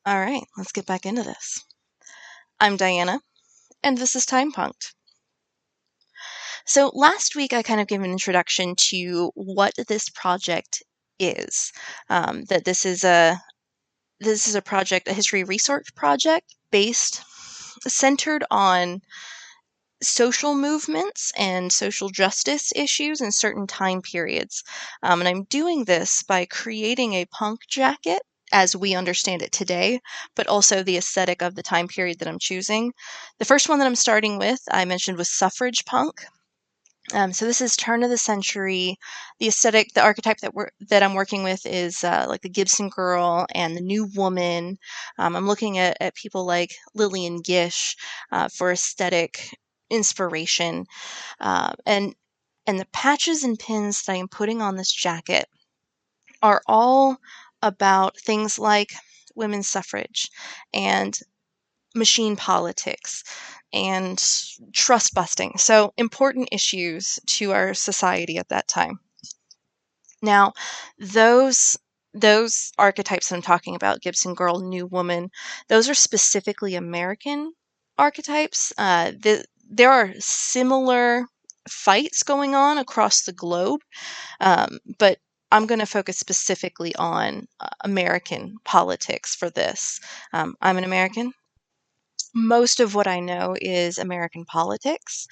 All right, let's get back into this. I'm Diana, and this is Time Punked. So last week, I kind of gave an introduction to what this project is. That this is a project, a history research project centered on social movements and social justice issues in certain time periods. And I'm doing this by creating a punk jacket as we understand it today, but also the aesthetic of the time period that I'm choosing. The first one that I'm starting with, I mentioned, was suffrage punk. So this is turn of the century. The aesthetic, the archetype that I'm working with is like the Gibson Girl and the New Woman. I'm looking at people like Lillian Gish for aesthetic inspiration, and the patches and pins that I'm putting on this jacket are all about things like women's suffrage and machine politics and trust busting. So important issues to our society at that time. Now, those archetypes that I'm talking about, Gibson Girl, New Woman, those are specifically American archetypes. There are similar fights going on across the globe, but I'm going to focus specifically on American politics for this. I'm an American. Most of what I know is American politics.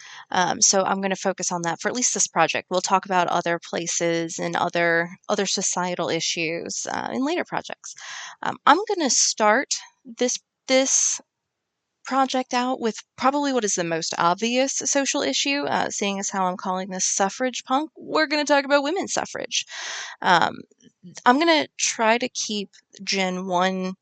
So I'm going to focus on that for at least this project. We'll talk about other places and other societal issues in later projects. I'm going to start this project out with probably what is the most obvious social issue, seeing as how I'm calling this suffrage punk. We're going to talk about women's suffrage. Um, I'm going to try to keep Gen 1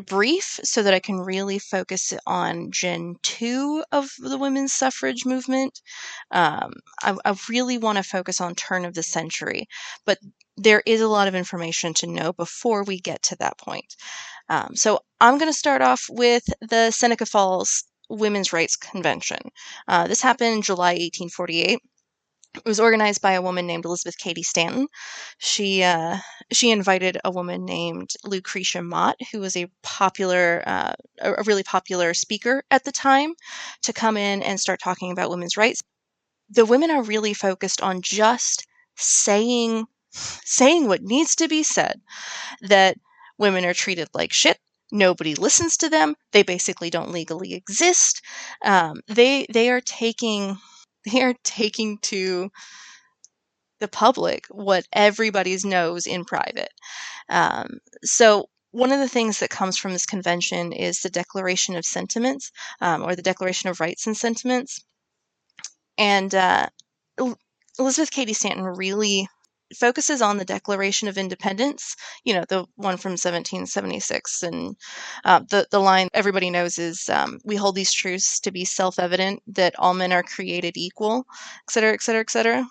brief so that I can really focus on Gen 2 of the women's suffrage movement. I really want to focus on turn of the century, but there is a lot of information to know before we get to that point. So I'm going to start off with the Seneca Falls Women's Rights Convention. This happened in July 1848. It was organized by a woman named Elizabeth Cady Stanton. She invited a woman named Lucretia Mott, who was a really popular speaker at the time, to come in and start talking about women's rights. The women are really focused on just saying what needs to be said, that women are treated like shit. Nobody listens to them. They basically don't legally exist. They are taking to the public what everybody knows in private. So one of the things that comes from this convention is the Declaration of Sentiments, or the Declaration of Rights and Sentiments. And Elizabeth Cady Stanton really focuses on the Declaration of Independence, the one from 1776. And the line everybody knows is, we hold these truths to be self-evident, that all men are created equal, et cetera, et cetera, et cetera.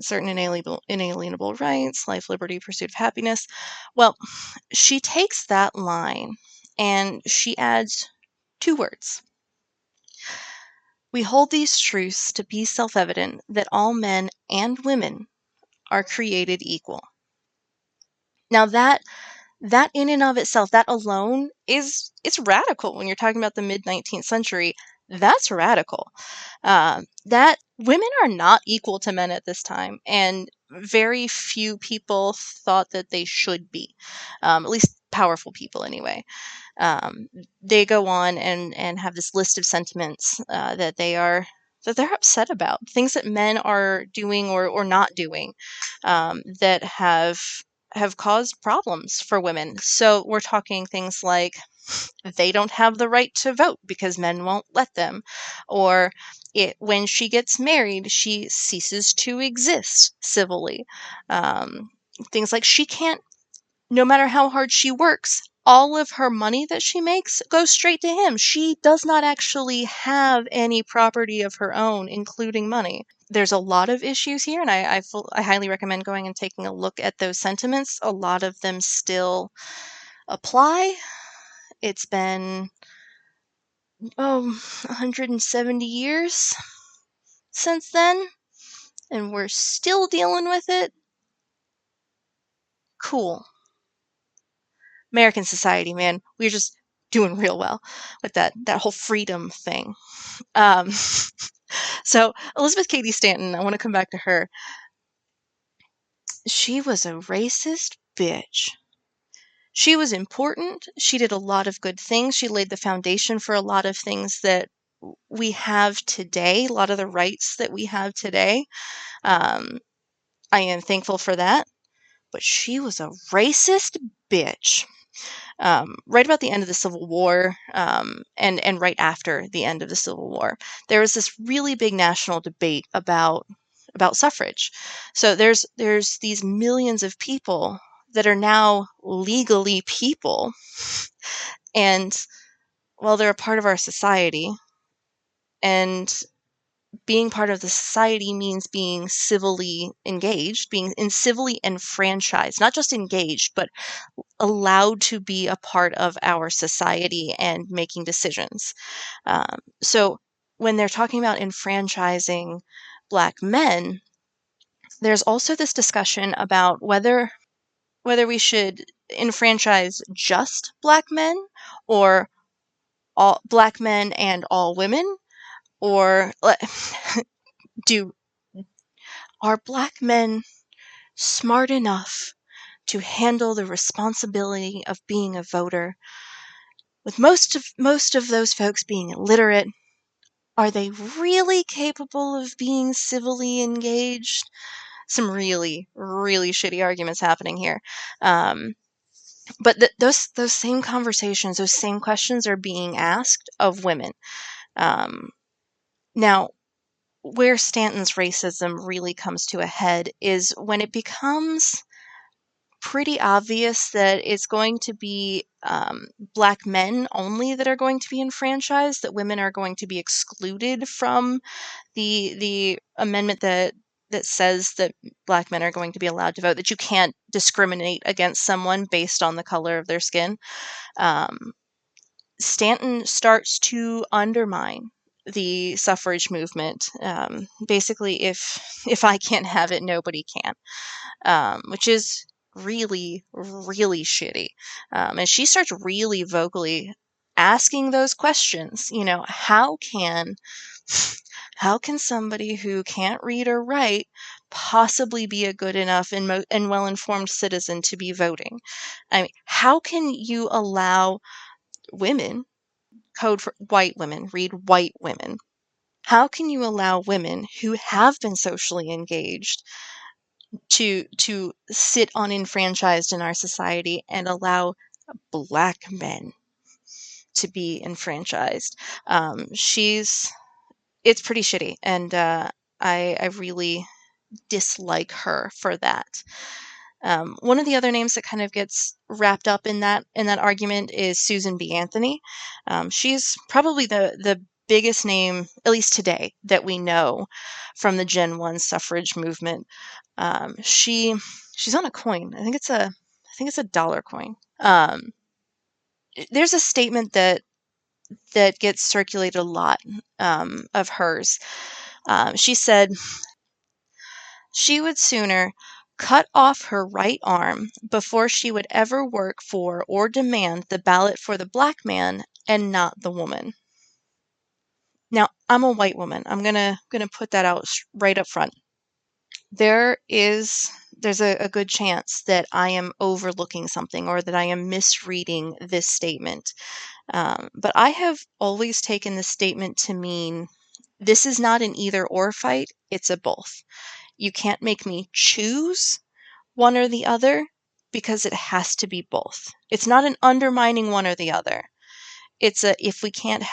Certain inalienable rights, life, liberty, pursuit of happiness. Well, she takes that line and she adds two words. We hold these truths to be self-evident, that all men and women are created equal. Now that in and of itself, that alone it's radical. When you're talking about the mid-19th century, that's radical. That women are not equal to men at this time, and very few people thought that they should be, at least powerful people anyway. They go on and have this list of sentiments that they're upset about, things that men are doing or not doing, that have caused problems for women. So we're talking things like they don't have the right to vote because men won't let them, or when she gets married, she ceases to exist civilly. Things like she can't, no matter how hard she works, all of her money that she makes goes straight to him. She does not actually have any property of her own, including money. There's a lot of issues here, and I highly recommend going and taking a look at those sentiments. A lot of them still apply. It's been 170 years since then, and we're still dealing with it. Cool. American society, man, we're just doing real well with that whole freedom thing. Um, so Elizabeth Cady Stanton, I want to come back to her. She was a racist bitch. She was important. She did a lot of good things. She laid the foundation for a lot of things that we have today, a lot of the rights that we have today. I am thankful for that. But she was a racist bitch. Right about the end of the Civil War, and right after the end of the Civil War, there was this really big national debate about suffrage. So there's these millions of people that are now legally people, and well, they're a part of our society, and being part of the society means being civilly engaged, being in civilly enfranchised, not just engaged, but allowed to be a part of our society and making decisions. So when they're talking about enfranchising Black men, there's also this discussion about whether we should enfranchise just Black men, or all Black men and all women, or do are Black men smart enough to handle the responsibility of being a voter, with most of those folks being illiterate? Are they really capable of being civilly engaged? Some really, really shitty arguments happening here. But those same conversations, those same questions are being asked of women. Now, where Stanton's racism really comes to a head is when it becomes pretty obvious that it's going to be Black men only that are going to be enfranchised, that women are going to be excluded from the amendment that says that Black men are going to be allowed to vote, that you can't discriminate against someone based on the color of their skin. Stanton starts to undermine the suffrage movement. Basically, if I can't have it, nobody can, which is really, really shitty. And she starts really vocally asking those questions. How can somebody who can't read or write possibly be a good enough and well-informed citizen to be voting? I mean, how can you allow women, code for white women, read white women? How can you allow women who have been socially engaged to sit unenfranchised in our society and allow Black men to be enfranchised? It's pretty shitty, and I really dislike her for that. One of the other names that kind of gets wrapped up in that argument is Susan B. Anthony. She's probably the biggest name, at least today, that we know from the Gen 1 suffrage movement. She's on a coin. I think it's a dollar coin. There's a statement that gets circulated a lot, of hers. She said she would sooner cut off her right arm before she would ever work for or demand the ballot for the Black man and not the woman. Now, I'm a white woman. I'm gonna put that out right up front. There's a good chance that I am overlooking something, or that I am misreading this statement. But I have always taken this statement to mean this is not an either or fight, it's a both. You can't make me choose one or the other, because it has to be both. It's not an undermining one or the other. It's if we can't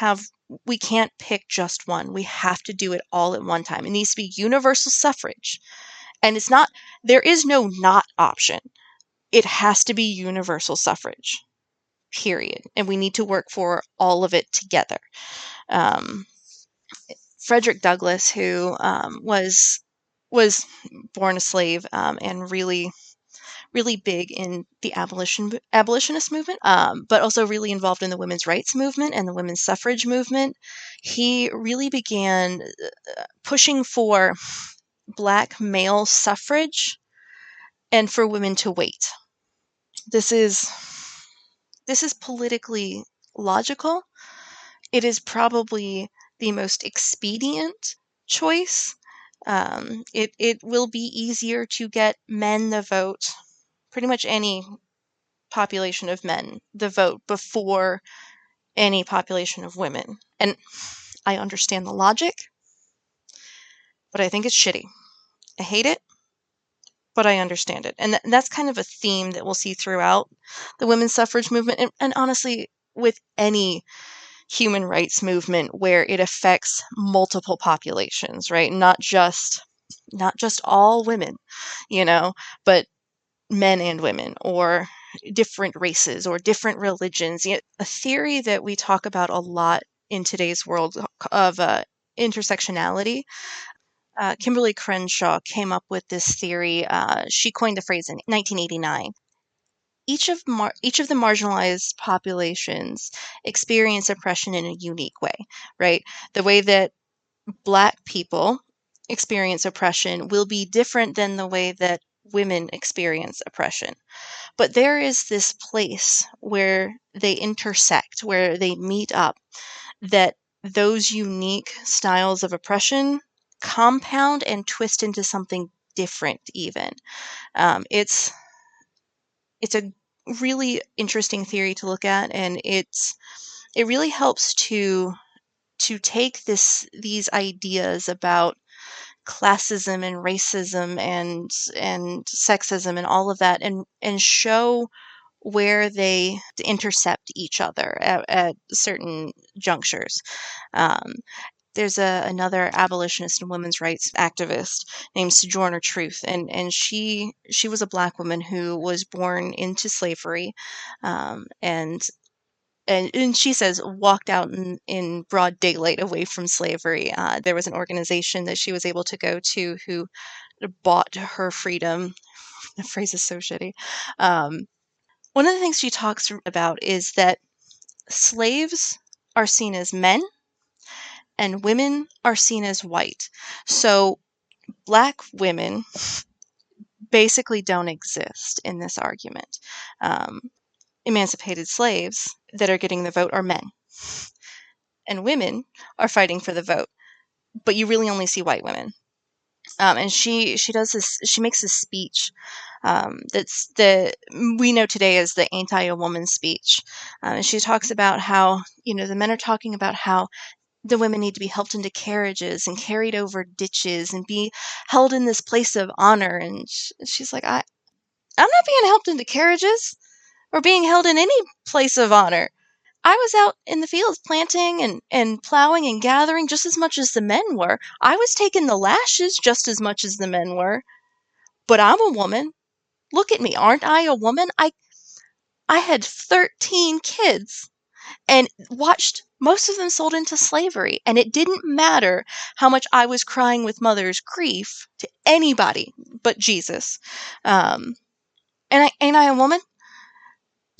pick just one. We have to do it all at one time. It needs to be universal suffrage. And there is no not option. It has to be universal suffrage, period. And we need to work for all of it together. Frederick Douglass, who was born a slave, and really, really big in the abolitionist movement, but also really involved in the women's rights movement and the women's suffrage movement. He really began pushing for Black male suffrage and for women to wait. This is this is politically logical. It is probably the most expedient choice. It will be easier to get men the vote, pretty much any population of men the vote before any population of women. And I understand the logic, but I think it's shitty. I hate it, but I understand it. And that's kind of a theme that we'll see throughout the women's suffrage movement, and honestly, with any human rights movement where it affects multiple populations, right? Not just all women, but men and women, or different races or different religions. A theory that we talk about a lot in today's world of intersectionality. Kimberly Crenshaw came up with this theory. She coined the phrase in 1989. Each of the marginalized populations experience oppression in a unique way, right? The way that Black people experience oppression will be different than the way that women experience oppression. But there is this place where they intersect, where they meet up, that those unique styles of oppression compound and twist into something different even. It's a really interesting theory to look at, and it really helps to take these ideas about classism and racism and sexism and all of that, and show where they intercept each other at certain junctures. Um, there's another abolitionist and women's rights activist named Sojourner Truth, and she was a Black woman who was born into slavery, and she says walked out in broad daylight away from slavery. There was an organization that she was able to go to who bought her freedom. The phrase is so shitty. One of the things she talks about is that slaves are seen as men and women are seen as white. So Black women basically don't exist in this argument. Emancipated slaves that are getting the vote are men, and women are fighting for the vote, but you really only see white women. And she does this. She makes this speech that's we know today as the anti-woman speech, and she talks about how the men are talking about how the women need to be helped into carriages and carried over ditches and be held in this place of honor. And she's like, I'm not being helped into carriages or being held in any place of honor. I was out in the fields planting and plowing and gathering just as much as the men were. I was taking the lashes just as much as the men were. But I'm a woman. Look at me. Aren't I a woman? I had 13 kids and watched most of them sold into slavery. And it didn't matter how much I was crying with mother's grief to anybody but Jesus. And ain't I a woman?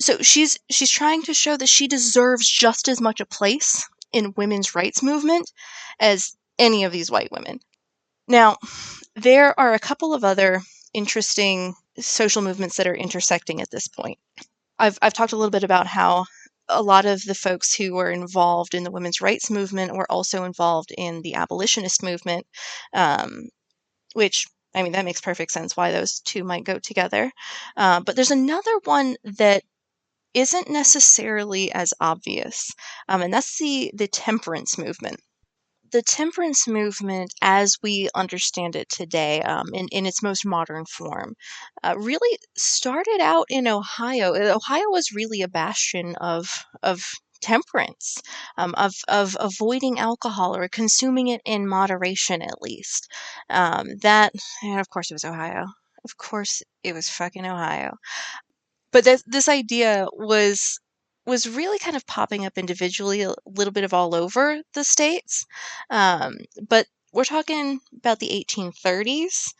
So she's trying to show that she deserves just as much a place in women's rights movement as any of these white women. Now, there are a couple of other interesting social movements that are intersecting at this point. I've talked a little bit about how a lot of the folks who were involved in the women's rights movement were also involved in the abolitionist movement, which, I mean, that makes perfect sense why those two might go together. But there's another one that isn't necessarily as obvious, and that's the temperance movement. The temperance movement, as we understand it today, in its most modern form, really started out in Ohio. Ohio was really a bastion of temperance, of avoiding alcohol or consuming it in moderation, at least. And of course, it was Ohio. Of course, it was fucking Ohio. But this idea was really kind of popping up individually, a little bit of all over the states. But we're talking about the 1830s.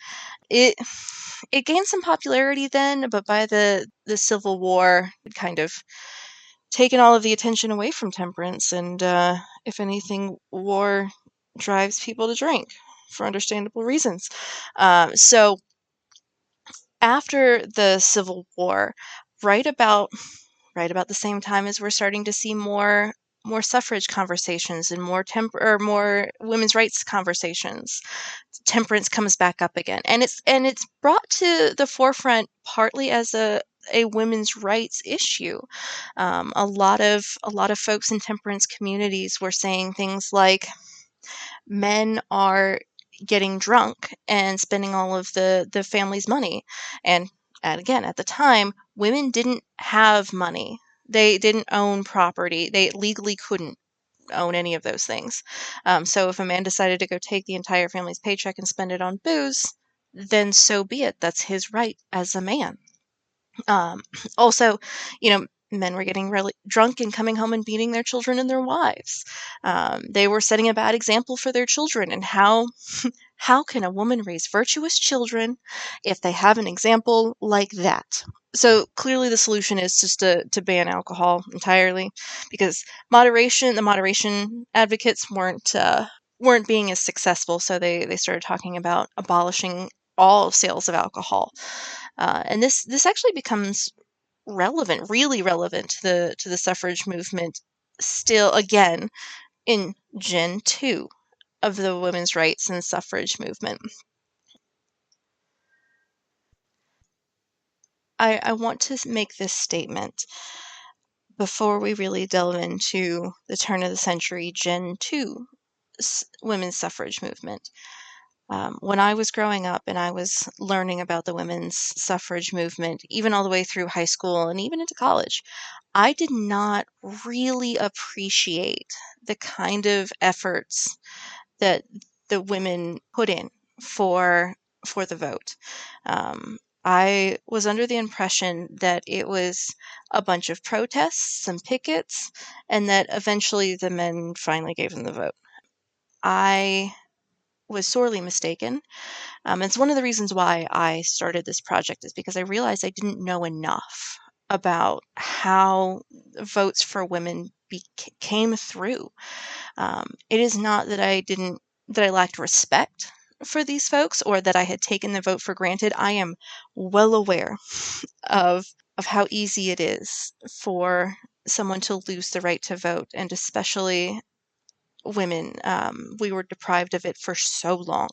It gained some popularity then, but by the Civil War, it kind of taken all of the attention away from temperance. And if anything, war drives people to drink for understandable reasons. So after the Civil War, right about right about the same time as we're starting to see more suffrage conversations and more women's rights conversations. Temperance comes back up again, and it's brought to the forefront partly as a women's rights issue. A lot of folks in temperance communities were saying things like men are getting drunk and spending all of the family's money. And again, at the time, women didn't have money. They didn't own property. They legally couldn't own any of those things. So if a man decided to go take the entire family's paycheck and spend it on booze, then so be it. That's his right as a man. Um, Also, men were getting really drunk and coming home and beating their children and their wives. They were setting a bad example for their children. And how can a woman raise virtuous children if they have an example like that? So clearly, the solution is just to ban alcohol entirely, because the moderation advocates weren't being as successful. So they started talking about abolishing all sales of alcohol. And this actually becomes relevant, really relevant to the suffrage movement still again in Gen 2 of the women's rights and suffrage movement. I want to make this statement before we really delve into the turn of the century Gen 2 women's suffrage movement. When I was growing up and I was learning about the women's suffrage movement, even all the way through high school and even into college, I did not really appreciate the kind of efforts that the women put in for for the vote. I was under the impression that it was a bunch of protests, some pickets, and that eventually the men finally gave them the vote. I was sorely mistaken. It's one of the reasons why I started this project, is because I realized I didn't know enough about how votes for women came through. It is not that I lacked respect for these folks or that I had taken the vote for granted. I am well aware of how easy it is for someone to lose the right to vote, and especially women. We were deprived of it for so long.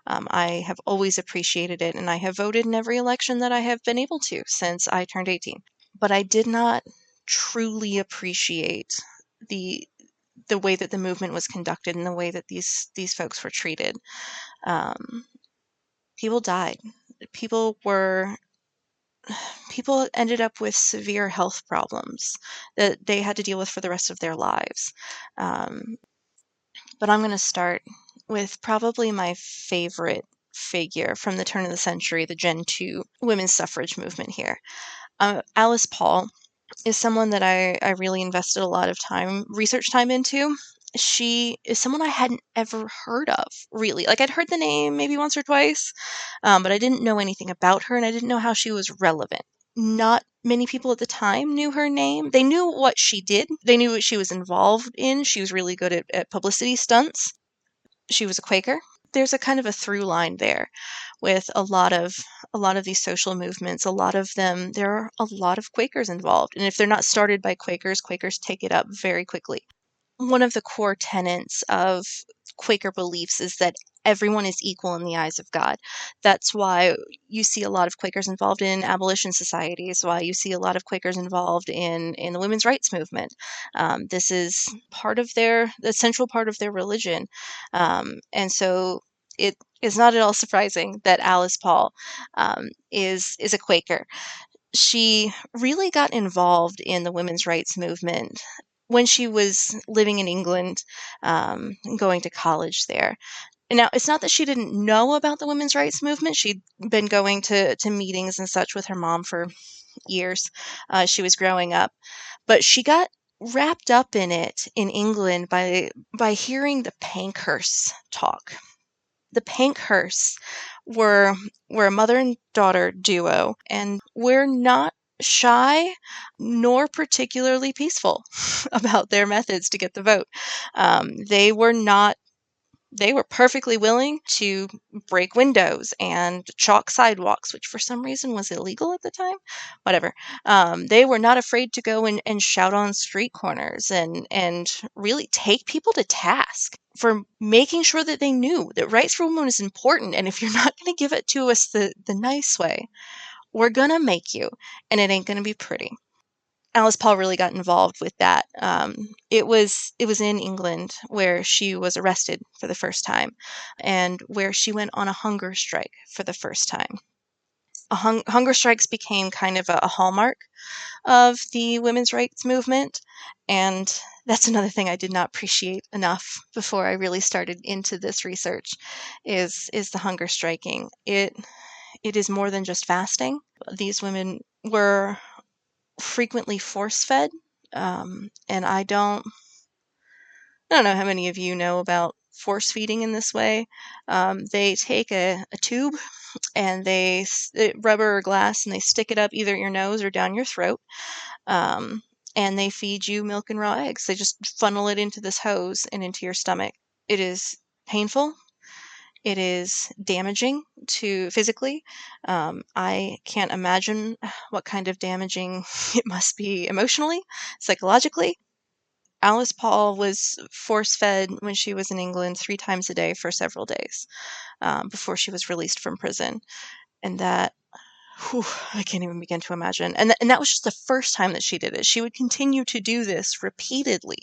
I have always appreciated it, and I have voted in every election that I have been able to since I turned 18. But I did not truly appreciate the the way that the movement was conducted and the way that these folks were treated. Um, People died. People were People ended up with severe health problems that they had to deal with for the rest of their lives. Um, but I'm going to start with probably my favorite figure from the turn of the century, the Gen 2 women's suffrage movement here. Alice Paul is someone that I really invested a lot of research time into. She is someone I hadn't ever heard of, really. Like, I'd heard the name maybe once or twice, but I didn't know anything about her, and I didn't know how she was relevant. Not many people at the time knew her name. They knew what she did. They knew what she was involved in. She was really good at publicity stunts. She was a Quaker. There's a kind of a through line there with a lot of these social movements. A lot of them, there are a lot of Quakers involved, and if they're not started by Quakers, Quakers take it up very quickly. One of the core tenets of Quaker beliefs is that everyone is equal in the eyes of God. That's why you see a lot of Quakers involved in abolition societies, why you see a lot of Quakers involved in the women's rights movement. This is the central part of their religion. And so it is not at all surprising that Alice Paul is a Quaker. She really got involved in the women's rights movement when she was living in England, going to college there. And now, it's not that she didn't know about the women's rights movement. She'd been going to meetings and such with her mom for years. She was growing up, but she got wrapped up in it in England by hearing the Pankhursts talk. The Pankhursts were were a mother and daughter duo, and were not shy nor particularly peaceful about their methods to get the vote. They were not They were perfectly willing to break windows and chalk sidewalks, which for some reason was illegal at the time. Whatever. They were not afraid to go and shout on street corners and really take people to task for making sure that they knew that rights for women is important. And if you're not going to give it to us the nice way, we're going to make you, and it ain't going to be pretty. Alice Paul really got involved with that. It was in England where she was arrested for the first time, and where she went on a hunger strike for the first time. Hunger strikes became kind of a hallmark of the women's rights movement, and that's another thing I did not appreciate enough before I really started into this research, is the hunger striking. It is more than just fasting. These women were frequently force fed. And I don't know how many of you know about force feeding in this way. They take a tube and rubber or glass, and they stick it up either your nose or down your throat. Um, and they feed you milk and raw eggs. They just funnel it into this hose and into your stomach. It is painful. It is damaging to physically. I can't imagine what kind of damaging it must be emotionally, psychologically. Alice Paul was force fed when she was in England 3 times a day for several days before she was released from prison. And that, whew, I can't even begin to imagine. And that was just the first time that she did it. She would continue to do this repeatedly.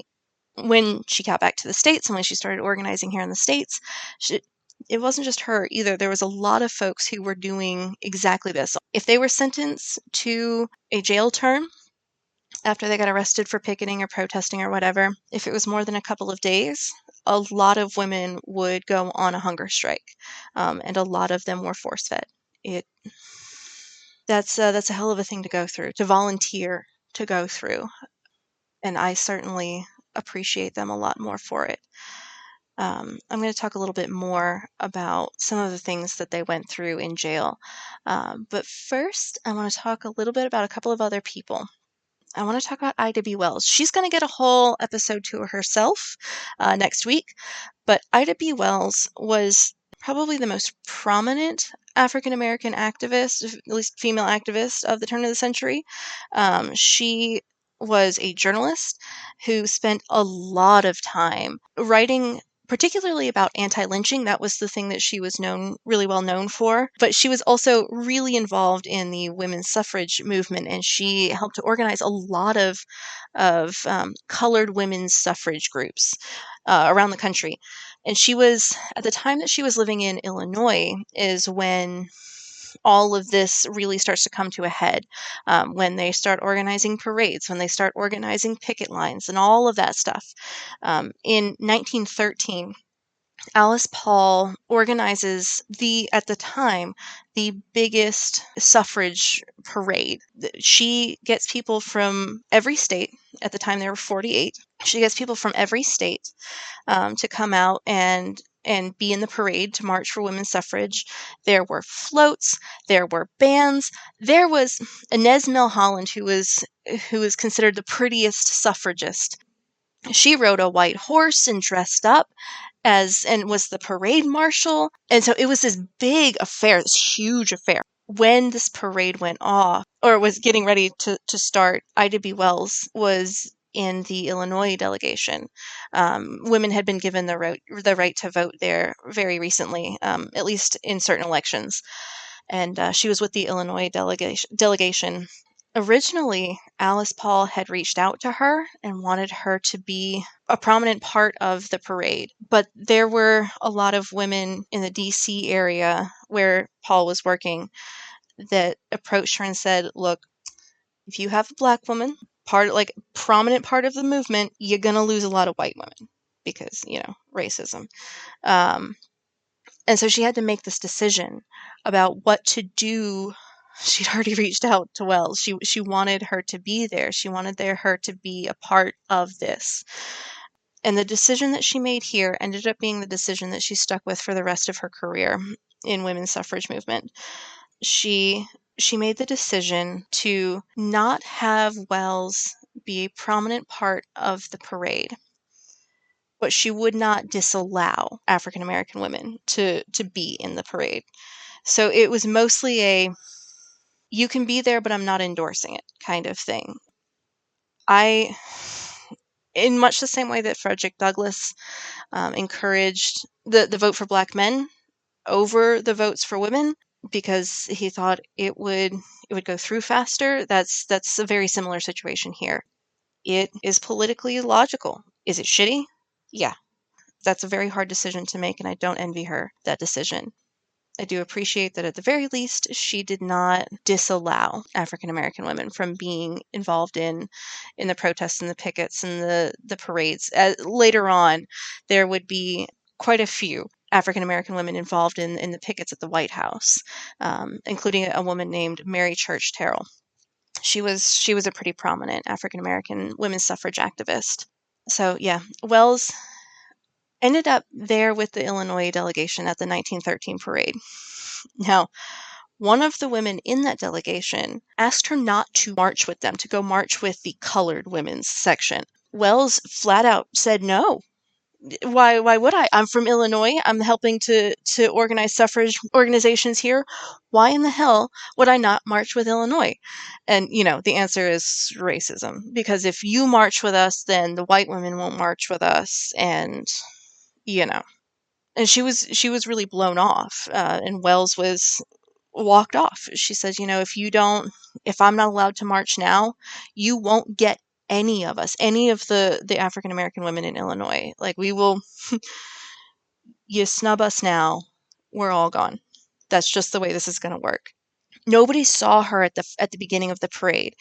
When she got back to the States and when she started organizing here in the States, it wasn't just her either. There was a lot of folks who were doing exactly this. If they were sentenced to a jail term after they got arrested for picketing or protesting or whatever, if it was more than a couple of days, a lot of women would go on a hunger strike, and a lot of them were force fed. It that's a hell of a thing to go through, to volunteer to go through, and I certainly appreciate them a lot more for it. I'm going to talk a little bit more about some of the things that they went through in jail, but first I want to talk a little bit about a couple of other people. I want to talk about Ida B. Wells. She's going to get a whole episode to herself next week, but Ida B. Wells was probably the most prominent African American activist, at least female activist, of the turn of the century. She was a journalist who spent a lot of time writing particularly about anti-lynching. That was the thing that she was really well known for. But she was also really involved in the women's suffrage movement, and she helped to organize a lot of colored women's suffrage groups around the country. And she was, at the time that she was living in Illinois, is when all of this really starts to come to a head, when they start organizing parades, when they start organizing picket lines, and all of that stuff. In 1913, Alice Paul organizes at the time, the biggest suffrage parade. She gets people from every state. At the time, there were 48. She gets people from every state to come out and be in the parade to march for women's suffrage. There were floats, there were bands. There was Inez Milholland, who was considered the prettiest suffragist. She rode a white horse and dressed up and was the parade marshal. And so it was this big affair, this huge affair. When this parade went off, or was getting ready to start, Ida B. Wells was in the Illinois delegation. Women had been given the right to vote there very recently, at least in certain elections. And she was with the Illinois delegation. Originally, Alice Paul had reached out to her and wanted her to be a prominent part of the parade. But there were a lot of women in the DC area where Paul was working that approached her and said, look, if you have a black woman, prominent part of the movement, you're going to lose a lot of white women because, racism. And so she had to make this decision about what to do. She'd already reached out to Wells. She wanted her to be there. She wanted her to be a part of this. And the decision that she made here ended up being the decision that she stuck with for the rest of her career in women's suffrage movement. She made the decision to not have Wells be a prominent part of the parade. but she would not disallow African American women to be in the parade. So it was mostly a, you can be there, but I'm not endorsing it kind of thing. I, in much the same way that Frederick Douglass encouraged the vote for black men over the votes for women because he thought it would go through faster. That's a very similar situation here. It is politically logical. Is it shitty? Yeah. That's a very hard decision to make, and I don't envy her that decision. I do appreciate that at the very least she did not disallow African American women from being involved in the protests and the pickets and the parades. Later on, there would be quite a few African American women involved in the pickets at the White House, including a woman named Mary Church Terrell. She was a pretty prominent African American women's suffrage activist. So yeah, Wells ended up there with the Illinois delegation at the 1913 parade. Now, one of the women in that delegation asked her not to march with them, to go march with the colored women's section. Wells flat out said no. Why would I? I'm from Illinois. I'm helping to organize suffrage organizations here. Why in the hell would I not march with Illinois? And the answer is racism. Because if you march with us, then the white women won't march with us, and you know. And she was really blown off, and Wells was walked off. She says, if I'm not allowed to march now, you won't get any of us, any of the African American women in Illinois. Like, we will, you snub us now, we're all gone. That's just the way this is going to work. Nobody saw her at the beginning of the parade,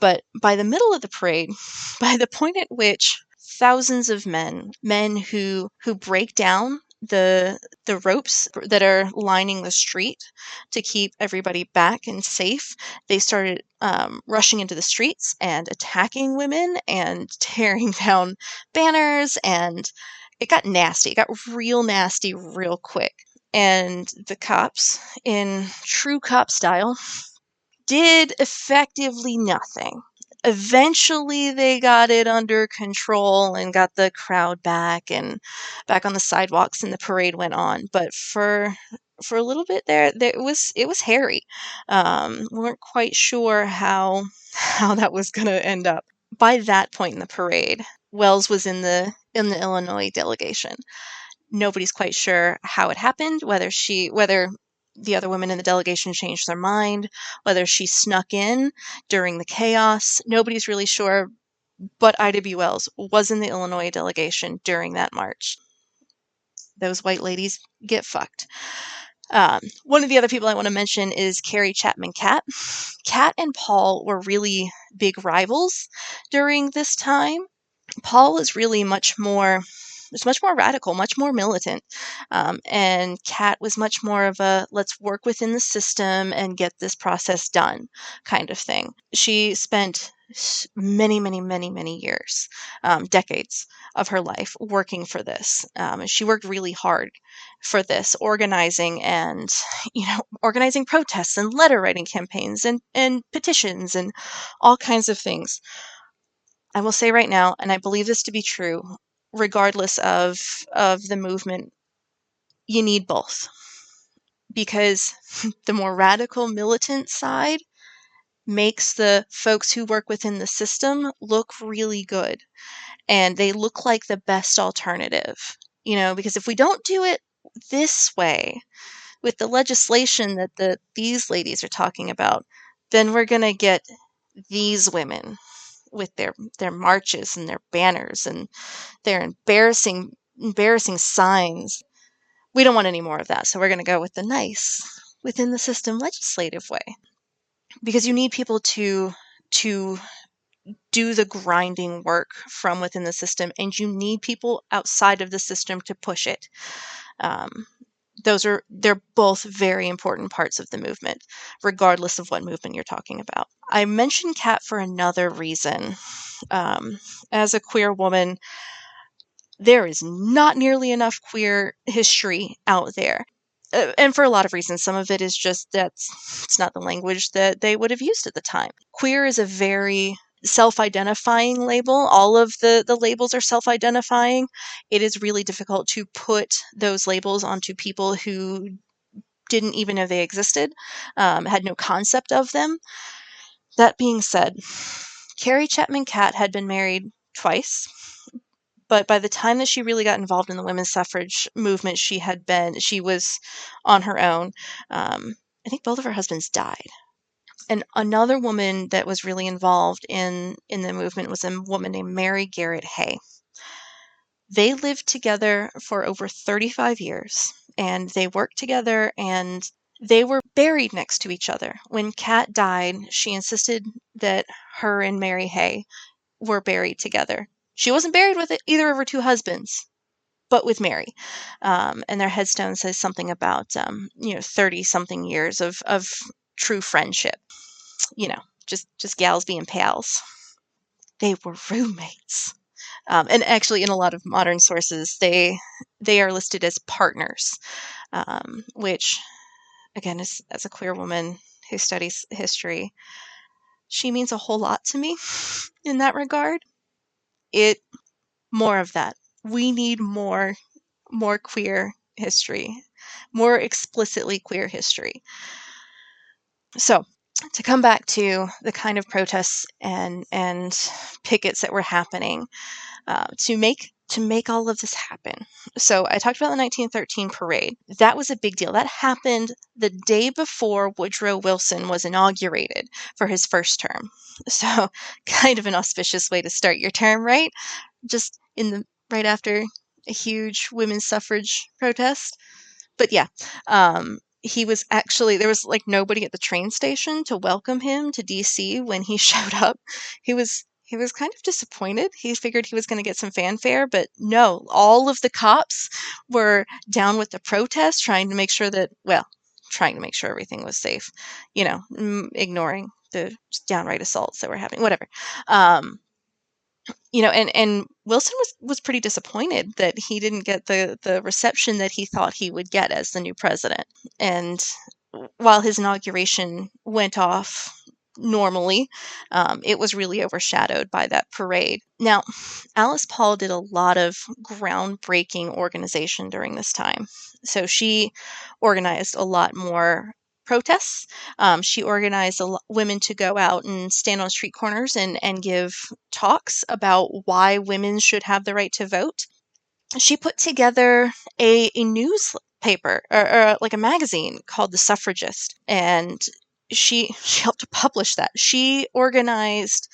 but by the middle of the parade, by the point at which thousands of men who break down the ropes that are lining the street to keep everybody back and safe, they started rushing into the streets and attacking women and tearing down banners, and it got nasty. It got real nasty real quick. And the cops, in true cop style, did effectively nothing. Eventually, they got it under control and got the crowd back and back on the sidewalks, and the parade went on. But for a little bit there, it was hairy. We weren't quite sure how that was going to end up. By that point in the parade, Wells was in the Illinois delegation. Nobody's quite sure how it happened, whether the other women in the delegation changed their mind, whether she snuck in during the chaos. Nobody's really sure, but Ida B. Wells was in the Illinois delegation during that march. Those white ladies get fucked. One of the other people I want to mention is Carrie Chapman Catt. Catt and Paul were really big rivals during this time. Paul was really much more radical, much more militant. And Catt was much more of a, let's work within the system and get this process done kind of thing. She spent many, many, many, many years, decades of her life working for this. She worked really hard for this, organizing protests and letter writing campaigns and petitions and all kinds of things. I will say right now, and I believe this to be true, regardless of the movement, you need both. Because the more radical militant side makes the folks who work within the system look really good. And they look like the best alternative. Because if we don't do it this way, with the legislation that these ladies are talking about, then we're going to get these women with their marches and their banners and their embarrassing signs. We don't want any more of that, so we're going to go with the nice, within the system legislative way. Because you need people to do the grinding work from within the system, and you need people outside of the system to push it. They're both very important parts of the movement, regardless of what movement you're talking about. I mentioned Catt for another reason. As a queer woman, there is not nearly enough queer history out there. And for a lot of reasons. Some of it is just that it's not the language that they would have used at the time. Queer is a very self-identifying label. All of the labels are self-identifying. It is really difficult to put those labels onto people who didn't even know they existed, had no concept of them. That being said, Carrie Chapman Catt had been married twice, but by the time that she really got involved in the women's suffrage movement, she was on her own. I think both of her husbands died. And another woman that was really involved in the movement was a woman named Mary Garrett Hay. They lived together for over 35 years, and they worked together, and they were buried next to each other. When Kat died, she insisted that her and Mary Hay were buried together. She wasn't buried with either of her two husbands, but with Mary. And their headstone says something about 30-something years of true friendship. Just gals being pals. They were roommates. And actually, in a lot of modern sources, they are listed as partners, which, again, as a queer woman who studies history, she means a whole lot to me in that regard. More of that. We need more queer history, more explicitly queer history. So, to come back to the kind of protests and pickets that were happening, to make all of this happen. So I talked about the 1913 parade. That was a big deal. That happened the day before Woodrow Wilson was inaugurated for his first term. So kind of an auspicious way to start your term, right? Just right after a huge women's suffrage protest. But yeah, he was actually, there was like nobody at the train station to welcome him to DC when he showed up. He was kind of disappointed. He figured he was going to get some fanfare, but no, all of the cops were down with the protest, trying to make sure everything was safe, ignoring the downright assaults that were happening, whatever. And Wilson was pretty disappointed that he didn't get the reception that he thought he would get as the new president. And while his inauguration went off normally, it was really overshadowed by that parade. Now, Alice Paul did a lot of groundbreaking organization during this time. So she organized a lot more protests. She organized women to go out and stand on street corners and give talks about why women should have the right to vote. She put together a newspaper or like a magazine called The Suffragist, and she helped to publish that. She organized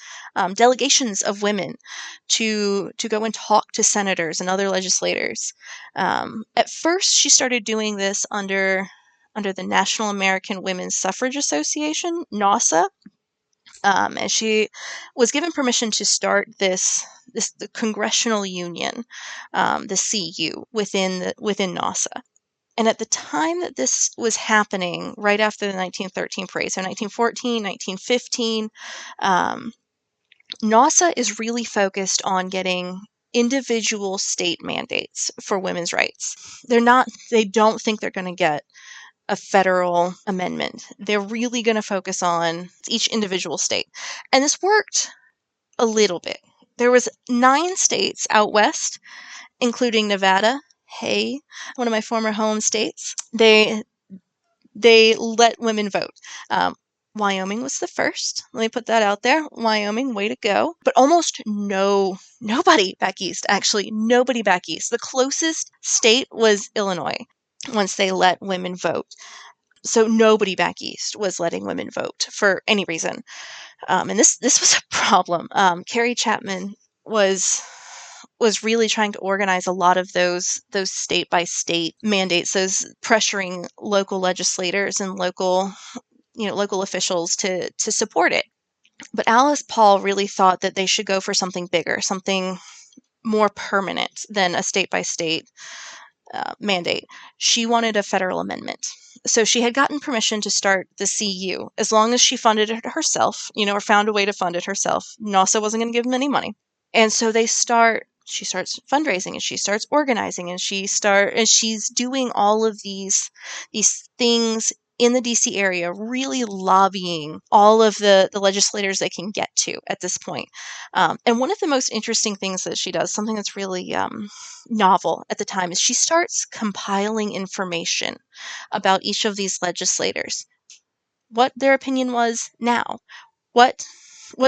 delegations of women to go and talk to senators and other legislators. At first, she started doing this under the National American Women's Suffrage Association, NAWSA, and she was given permission to start the Congressional Union, the CU, within NAWSA. And at the time that this was happening, right after the 1913 parade, so 1914, 1915, NAWSA is really focused on getting individual state mandates for women's rights. They don't think they're going to get a federal amendment. They're really going to focus on each individual state. And this worked a little bit. There was 9 states out west, including Nevada, one of my former home states. They let women vote. Wyoming was the first. Let me put that out there. Wyoming, way to go. But almost nobody back east, actually. Nobody back east. The closest state was Illinois once they let women vote. So nobody back east was letting women vote for any reason. And this was a problem. Carrie Chapman was really trying to organize a lot of those state by state mandates, those pressuring local legislators and local officials to support it. But Alice Paul really thought that they should go for something bigger, something more permanent than a state by state mandate. She wanted a federal amendment. So she had gotten permission to start the CU as long as she funded it herself, or found a way to fund it herself. NAWSA wasn't going to give them any money. And so she starts fundraising, and she starts organizing, and she's doing all of these things in the DC area, really lobbying all of the legislators they can get to at this point. And one of the most interesting things that she does, something that's really novel at the time, is she starts compiling information about each of these legislators, what their opinion was now, what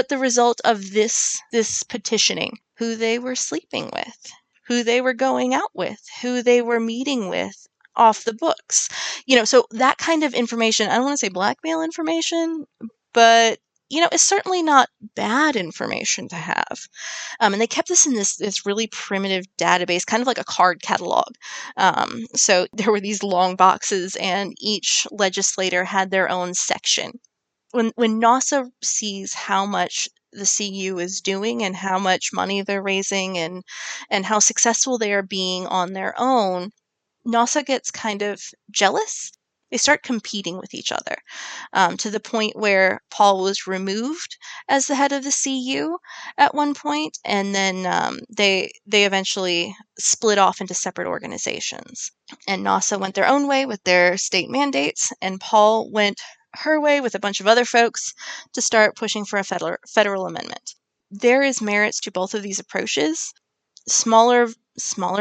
the result of this petitioning, who they were sleeping with, who they were going out with, who they were meeting with off the books. So that kind of information, I don't want to say blackmail information, but it's certainly not bad information to have. And they kept this in this really primitive database, kind of like a card catalog. So there were these long boxes, and each legislator had their own section. When NASA sees how much the CU is doing and how much money they're raising and how successful they are being on their own, NASA gets kind of jealous. They start competing with each other, to the point where Paul was removed as the head of the CU at one point, and then they eventually split off into separate organizations. And NASA went their own way with their state mandates, and Paul went her way with a bunch of other folks to start pushing for a federal amendment. There is merits to both of these approaches. Smaller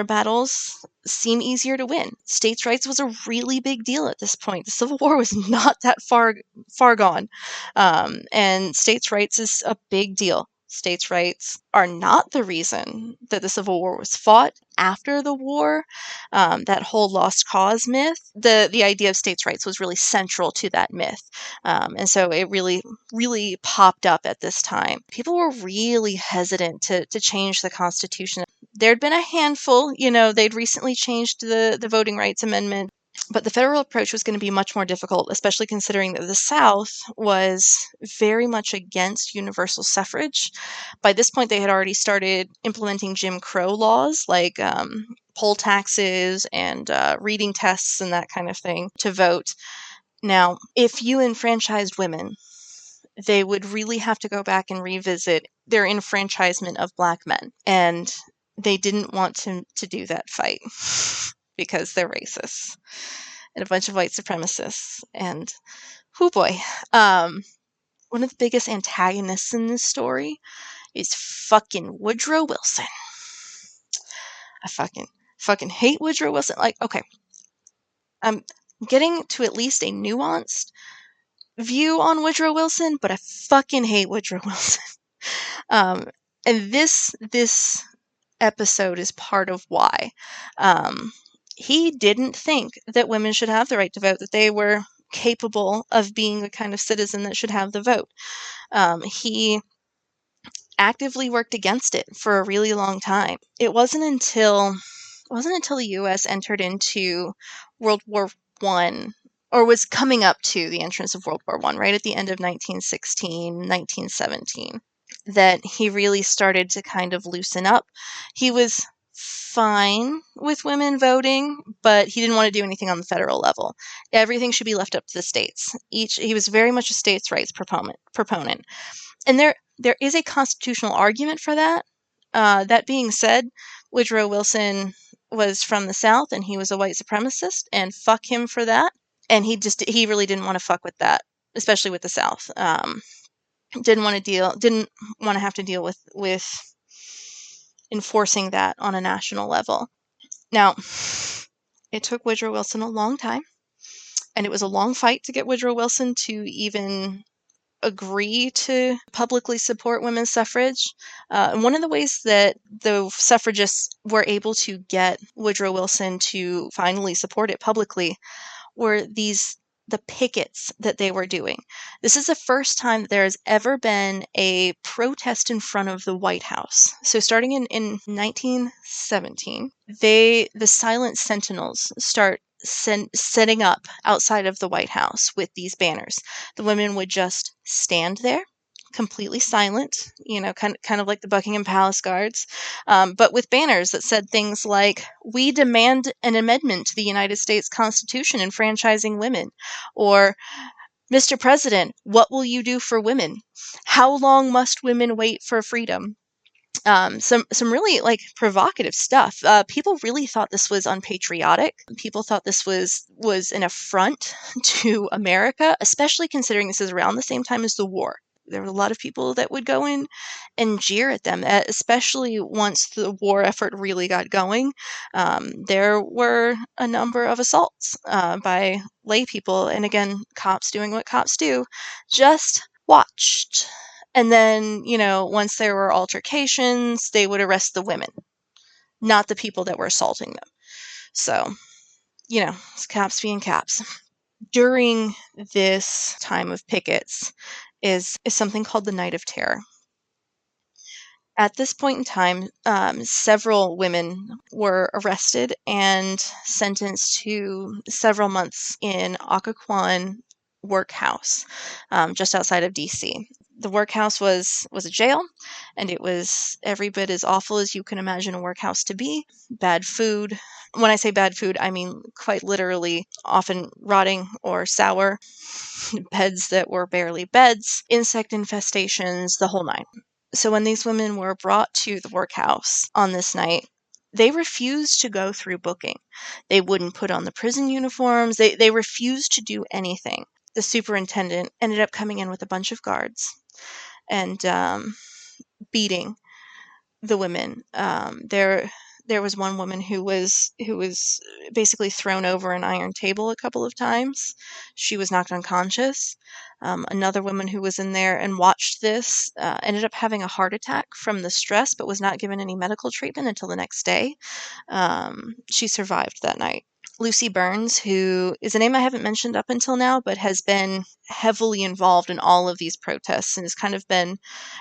battles seem easier to win. States' rights was a really big deal at this point. The Civil War was not that far gone, and states' rights is a big deal. States' rights are not the reason that the Civil War was fought. After the war, that whole lost cause myth, the idea of states' rights was really central to that myth. And so it really, really popped up at this time. People were really hesitant to change the Constitution. There'd been a handful, they'd recently changed the Voting Rights Amendment, but the federal approach was going to be much more difficult, especially considering that the South was very much against universal suffrage. By this point, they had already started implementing Jim Crow laws, like poll taxes and reading tests and that kind of thing to vote. Now, if you enfranchised women, they would really have to go back and revisit their enfranchisement of Black men. And they didn't want to do that fight because they're racist and a bunch of white supremacists. And, whoo boy, one of the biggest antagonists in this story is fucking Woodrow Wilson. I fucking hate Woodrow Wilson. Like, okay, I'm getting to at least a nuanced view on Woodrow Wilson, but I fucking hate Woodrow Wilson. And this episode is part of why. He didn't think that women should have the right to vote, that they were capable of being the kind of citizen that should have the vote. He actively worked against it for a really long time. It wasn't until the U.S. entered into World War I, or was coming up to the entrance of World War I, right at the end of 1916, 1917, that he really started to kind of loosen up. He was fine with women voting, but he didn't want to do anything on the federal level. Everything should be left up to the states. He was very much a states' rights proponent. And there is a constitutional argument for that. That being said, Woodrow Wilson was from the South, and he was a white supremacist, and fuck him for that. And he really didn't want to fuck with that, especially with the South. Didn't want to have to deal with enforcing that on a national level. Now, it took Woodrow Wilson a long time, and it was a long fight to get Woodrow Wilson to even agree to publicly support women's suffrage. And one of the ways that the suffragists were able to get Woodrow Wilson to finally support it publicly were the pickets that they were doing. This is the first time that there has ever been a protest in front of the White House. So starting in 1917, the Silent Sentinels start setting up outside of the White House with these banners. The women would just stand there, completely silent, kind of like the Buckingham Palace guards, but with banners that said things like, "We demand an amendment to the United States Constitution enfranchising women," or, "Mr. President, what will you do for women? How long must women wait for freedom?" Some really like provocative stuff. People really thought this was unpatriotic. People thought this was an affront to America, especially considering this is around the same time as the war. There were a lot of people that would go in and jeer at them, especially once the war effort really got going. There were a number of assaults by lay people, and again, cops doing what cops do, just watched. And then, once there were altercations, they would arrest the women, not the people that were assaulting them. So, it's cops being cops. During this time of pickets is something called the Night of Terror. At this point in time, several women were arrested and sentenced to several months in Occoquan Workhouse, just outside of DC. The workhouse was a jail, and it was every bit as awful as you can imagine a workhouse to be. Bad food. When I say bad food, I mean quite literally often rotting or sour. Beds that were barely beds, insect infestations, the whole nine. So when these women were brought to the workhouse on this night, they refused to go through booking. They wouldn't put on the prison uniforms. They refused to do anything. The superintendent ended up coming in with a bunch of guards and beating the women. There was one woman who was basically thrown over an iron table a couple of times. She was knocked unconscious. Another woman who was in there and watched this ended up having a heart attack from the stress, but was not given any medical treatment until the next day. She survived that night. Lucy Burns, who is a name I haven't mentioned up until now, but has been heavily involved in all of these protests and has kind of been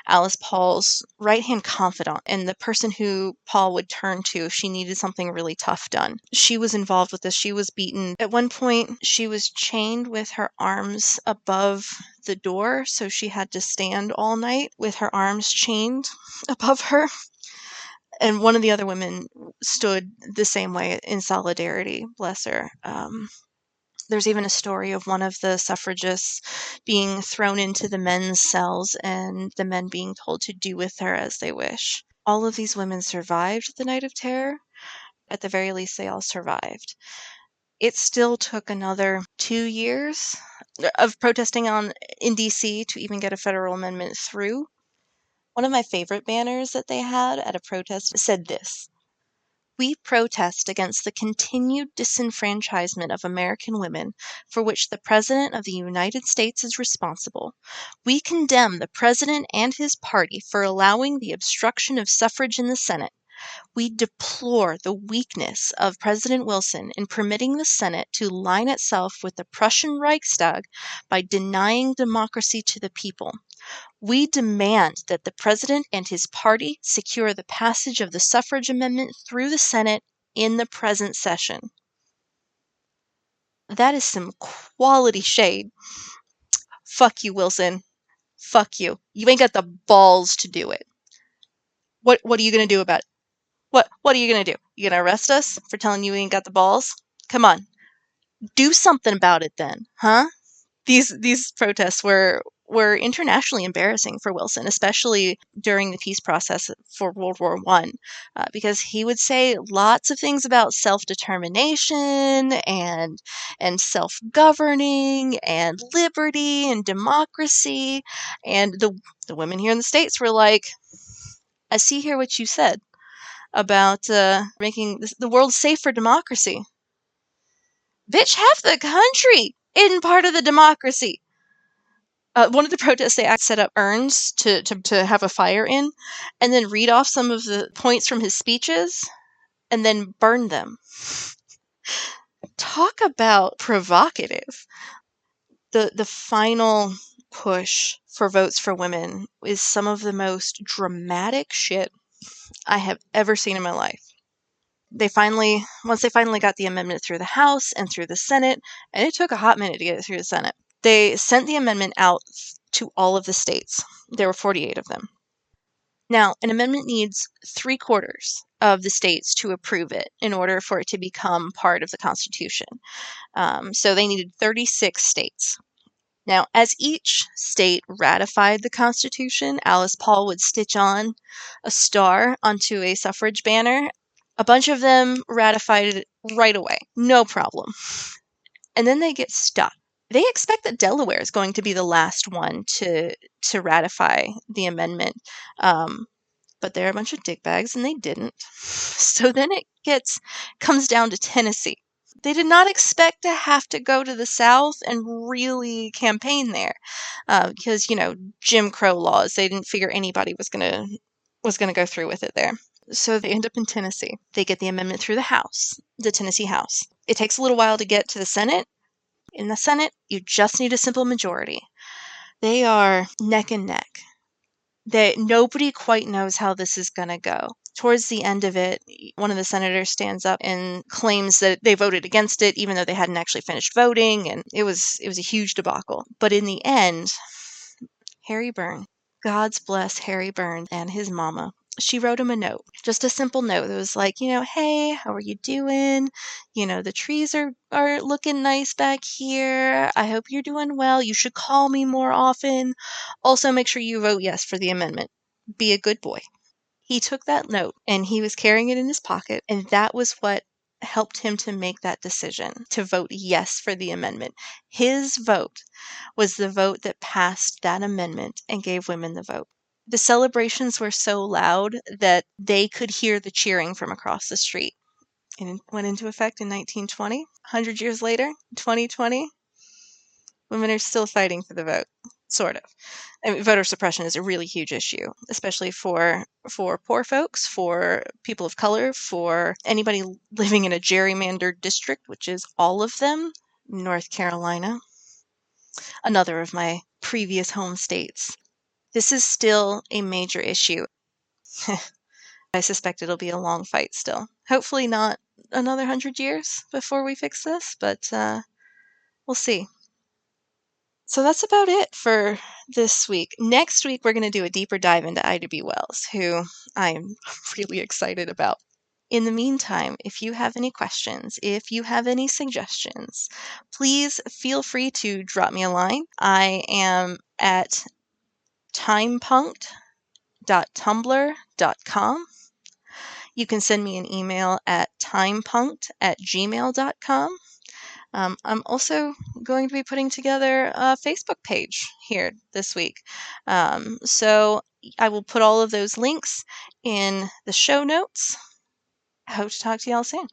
Alice Paul's right-hand confidant and the person who Paul would turn to if she needed something really tough done. She was involved with this. She was beaten. At one point, she was chained with her arms above the door, so she had to stand all night with her arms chained above her. And one of the other women stood the same way in solidarity, bless her. There's even a story of one of the suffragists being thrown into the men's cells and the men being told to do with her as they wish. All of these women survived the Night of Terror. At the very least, they all survived. It still took another 2 years of protesting in DC to even get a federal amendment through. One of my favorite banners that they had at a protest said this: "We protest against the continued disenfranchisement of American women for which the President of the United States is responsible. We condemn the President and his party for allowing the obstruction of suffrage in the Senate. We deplore the weakness of President Wilson in permitting the Senate to line itself with the Prussian Reichstag by denying democracy to the people. We demand that the President and his party secure the passage of the suffrage amendment through the Senate in the present session." That is some quality shade. Fuck you, Wilson. Fuck you. You ain't got the balls to do it. What are you gonna do about it? What are you gonna do? You gonna arrest us for telling you ain't got the balls? Come on. Do something about it then, huh? These protests were internationally embarrassing for Wilson, especially during the peace process for World War I, because he would say lots of things about self-determination and self-governing and liberty and democracy, and the women here in the States were like, "I see here what you said about making the world safe for democracy. Bitch, half the country isn't part of the democracy." One of the protests, they set up urns to have a fire in, and then read off some of the points from his speeches, and then burn them. Talk about provocative. The final push for votes for women is some of the most dramatic shit I have ever seen in my life. Once they finally got the amendment through the House and through the Senate, and it took a hot minute to get it through the Senate, they sent the amendment out to all of the states. There were 48 of them. Now, an amendment needs 3/4 of the states to approve it in order for it to become part of the Constitution. So they needed 36 states. Now, as each state ratified the Constitution, Alice Paul would stitch on a star onto a suffrage banner. A bunch of them ratified it right away, no problem. And then they get stuck. They expect that Delaware is going to be the last one to ratify the amendment, but they're a bunch of dickbags, and they didn't. So then comes down to Tennessee. They did not expect to have to go to the South and really campaign there, because Jim Crow laws. They didn't figure anybody was gonna go through with it there. So they end up in Tennessee. They get the amendment through the Tennessee House. It takes a little while to get to the Senate. In the Senate, you just need a simple majority. They are neck and neck. Nobody quite knows how this is going to go. Towards the end of it, one of the senators stands up and claims that they voted against it, even though they hadn't actually finished voting, and it was a huge debacle. But in the end, Harry Burns, God's bless Harry Burns and his mama. She wrote him a note, just a simple note that was like, hey, how are you doing? The trees are looking nice back here. I hope you're doing well. You should call me more often. Also, make sure you vote yes for the amendment. Be a good boy. He took that note and he was carrying it in his pocket, and that was what helped him to make that decision to vote yes for the amendment. His vote was the vote that passed that amendment and gave women the vote. The celebrations were so loud that they could hear the cheering from across the street. And it went into effect in 1920. 100 years later, 2020, women are still fighting for the vote, sort of. I mean, voter suppression is a really huge issue, especially for poor folks, for people of color, for anybody living in a gerrymandered district, which is all of them. North Carolina, another of my previous home states. This is still a major issue. I suspect it'll be a long fight still. Hopefully not another 100 years before we fix this, but we'll see. So that's about it for this week. Next week, we're going to do a deeper dive into Ida B. Wells, who I'm really excited about. In the meantime, if you have any questions, if you have any suggestions, please feel free to drop me a line. I am at timepunct.tumblr.com. You can send me an email at timepunct@gmail.com. I'm also going to be putting together a Facebook page here this week. So I will put all of those links in the show notes. I hope to talk to y'all soon.